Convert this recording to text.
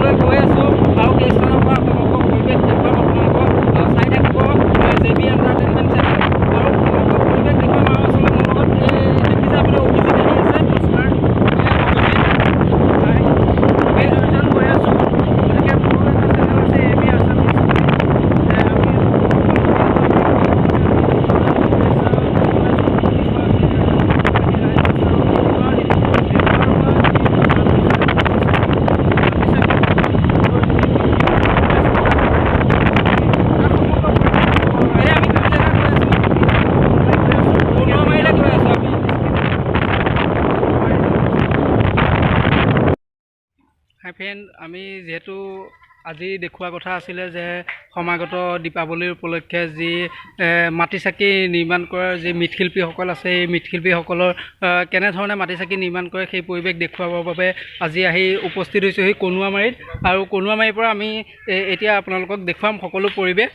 স্থানলৈ গৈ আছোঁ আৰু সেই স্থানৰ পৰা সমগ্ৰ পৰিৱেশ দেখুৱাম আপোনালোকক। চাই থাকিব JB এণ্টাৰটেইনমেণ্ট চেনেল আৰু সমগ্ৰ পৰিৱেশ দেখুৱাম। আৰু আচলতে মোৰ লগত দেখিছে আপোনাৰ অভিজিত আহি আছে। নমস্কাৰ, অভিজিত গৈ আছোঁ। গতিকে মোৰ এটা চেনেল আছে AB আছামিজ। হাই ফ্ৰেণ্ড, আমি যিহেতু আজি দেখুওৱা কথা আছিলে যে সমাগত দীপাৱলীৰ উপলক্ষে যি মাটি চাকি নিৰ্মাণ কৰাৰ যি মৃৎশিল্পীসকল আছে, এই মৃৎশিল্পীসকলৰ কেনেধৰণে মাটি চাকি নিৰ্মাণ কৰে সেই পৰিৱেশ দেখুৱাবৰ বাবে আজি আহি উপস্থিত হৈছোঁহি কনুৱামাৰীত। আৰু কনুৱামাৰীৰ পৰা আমি এতিয়া আপোনালোকক দেখুৱাম সকলো পৰিৱেশ।